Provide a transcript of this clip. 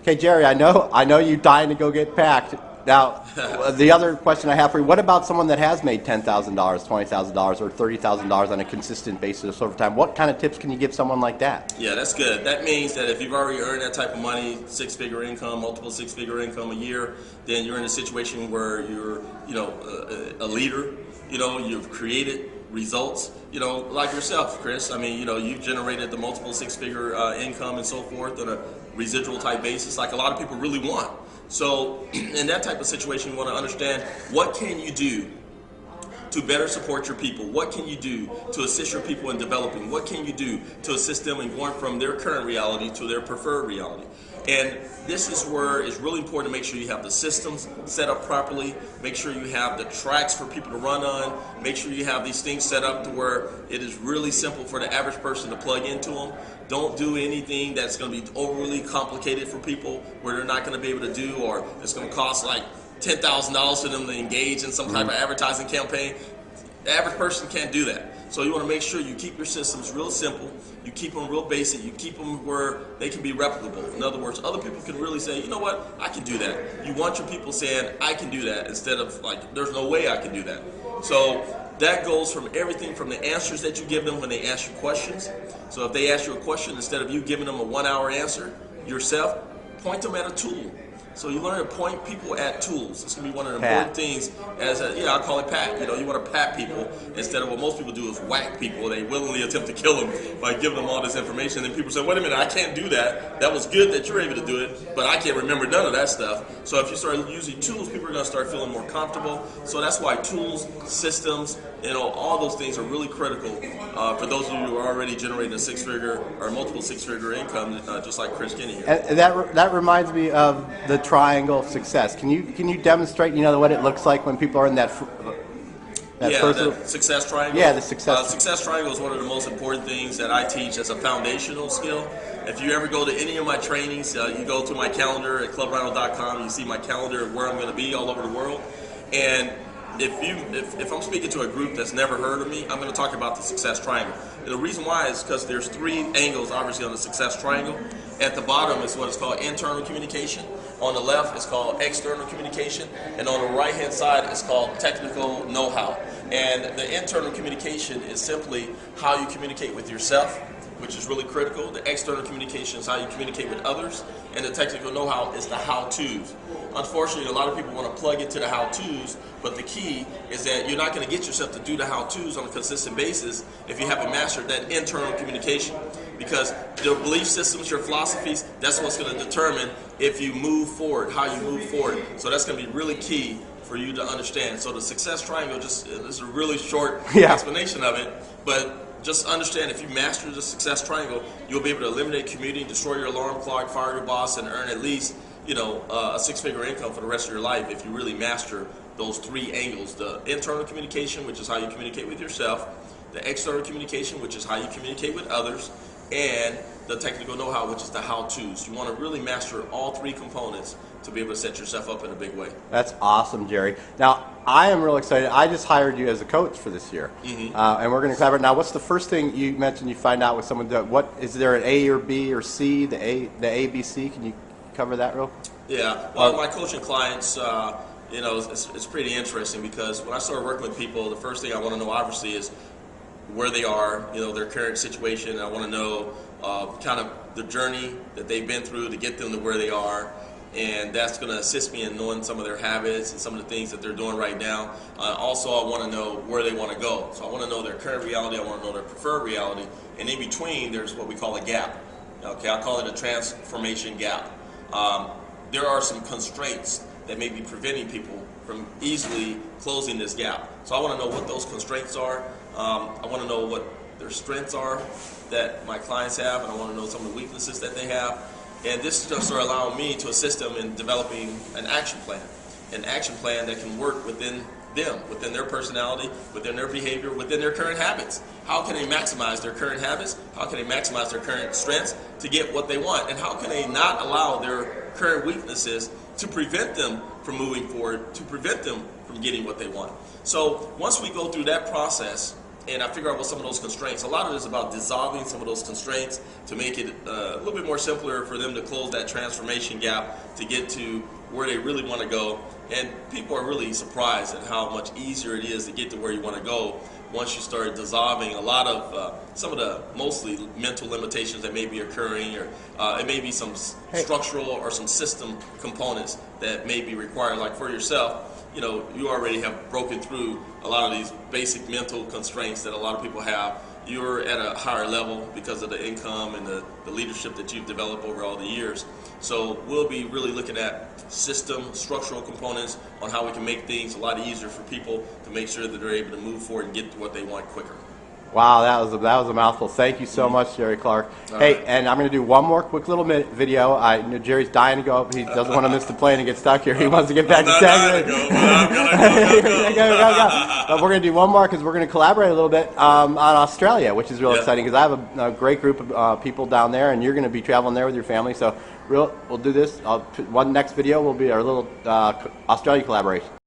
Okay, Jerry, I know you're dying to go get packed. Now, the other question I have for you, what about someone that has made $10,000, $20,000, or $30,000 on a consistent basis over time? What kind of tips can you give someone like that? Yeah, that's good. That means that if you've already earned that type of money, six-figure income, multiple six-figure income a year, then you're in a situation where you're, a leader. You've created results, like yourself, Chris. I mean, you've generated the multiple six-figure income and so forth on a residual type basis like a lot of people really want. So in that type of situation, you want to understand, what can you do to better support your people? What can you do to assist your people in developing? What can you do to assist them in going from their current reality to their preferred reality? And this is where it's really important to make sure you have the systems set up properly, make sure you have the tracks for people to run on, make sure you have these things set up to where it is really simple for the average person to plug into them. Don't do anything that's going to be overly complicated for people where they're not going to be able to do, or it's going to cost like $10,000 for them to engage in some type of advertising campaign. The average person can't do that. So you want to make sure you keep your systems real simple, you keep them real basic, you keep them where they can be replicable. In other words, other people can really say, you know what, I can do that. You want your people saying, I can do that, instead of like, there's no way I can do that. So that goes from everything from the answers that you give them when they ask you questions. So if they ask you a question, instead of you giving them a 1 hour answer yourself, point them at a tool. So you learn to point people at tools. It's going to be one of the important things. I call it pat. You want to pat people instead of what most people do is whack people. They willingly attempt to kill them by giving them all this information. And then people say, wait a minute, I can't do that. That was good that you're able to do it, but I can't remember none of that stuff. So if you start using tools, people are going to start feeling more comfortable. So that's why tools, systems, all those things are really critical for those of you who are already generating a six-figure or multiple six-figure income, just like Chris Kinney here. And that reminds me of the triangle of success. Can you demonstrate what it looks like when people are in that the success triangle? Yeah, the success. Success triangle is one of the most important things that I teach as a foundational skill. If you ever go to any of my trainings, you go to my calendar at clubrhino.com, you see my calendar of where I'm going to be all over the world. And if I'm speaking to a group that's never heard of me, I'm going to talk about the success triangle. And the reason why is because there's three angles, obviously, on the success triangle. At the bottom is what is called internal communication. On the left, it's called external communication. And on the right-hand side, it's called technical know-how. And the internal communication is simply how you communicate with yourself, which is really critical. The external communication is how you communicate with others, and the technical know-how is the how-tos. Unfortunately, a lot of people want to plug into the how-tos, but the key is that you're not going to get yourself to do the how-tos on a consistent basis if you haven't mastered that internal communication. Because your belief systems, your philosophies, that's what's going to determine if you move forward, how you move forward. So that's going to be really key for you to understand. So the success triangle, just is a really short explanation of it, but just understand, if you master the success triangle, you'll be able to eliminate commuting, destroy your alarm clock, fire your boss, and earn at least a six-figure income for the rest of your life if you really master those three angles: the internal communication, which is how you communicate with yourself; the external communication, which is how you communicate with others; and the technical know-how, which is the how-tos. You want to really master all three components to be able to set yourself up in a big way. That's awesome, Jerry. Now, I am real excited. I just hired you as a coach for this year, and we're going to collaborate. Now, what's the first thing you mentioned you find out with someone? What is there an A or B or C? The A, B, C. Can you cover that real? Yeah. Well, my coaching clients, it's pretty interesting, because when I started working with people, the first thing I want to know, obviously, is where they are, their current situation. I want to know kind of the journey that they've been through to get them to where they are. And that's going to assist me in knowing some of their habits and some of the things that they're doing right now. Also, I want to know where they want to go. So I want to know their current reality. I want to know their preferred reality. And in between, there's what we call a gap. Okay, I call it a transformation gap. There are some constraints that may be preventing people from easily closing this gap. So I want to know what those constraints are. I want to know what their strengths are that my clients have, and I want to know some of the weaknesses that they have. And this is just allowing me to assist them in developing an action plan that can work within them, within their personality, within their behavior, within their current habits. How can they maximize their current habits? How can they maximize their current strengths to get what they want? And how can they not allow their current weaknesses to prevent them from moving forward, to prevent them from getting what they want? So once we go through that process, and I figure out what some of those constraints. A lot of it is about dissolving some of those constraints to make it a little bit more simpler for them to close that transformation gap to get to where they really want to go. And people are really surprised at how much easier it is to get to where you want to go once you start dissolving a lot of some of the mostly mental limitations that may be occurring, or it may be some structural or some system components that may be required. Like for yourself, you know, you already have broken through a lot of these basic mental constraints that a lot of people have. You're at a higher level because of the income and the leadership that you've developed over all the years. So we'll be really looking at system, structural components on how we can make things a lot easier for people to make sure that they're able to move forward and get to what they want quicker. Wow, that was a mouthful. Thank you so much, Jerry Clark. Hey, and I'm going to do one more quick little video. I know Jerry's dying to go up. He doesn't want to miss the plane and get stuck here. He wants to get back to Texas. But we're going to do one more because we're going to collaborate a little bit on Australia, which is real exciting because I have a great group of people down there, and you're going to be traveling there with your family. So we'll do this. One next video will be our little Australia collaboration.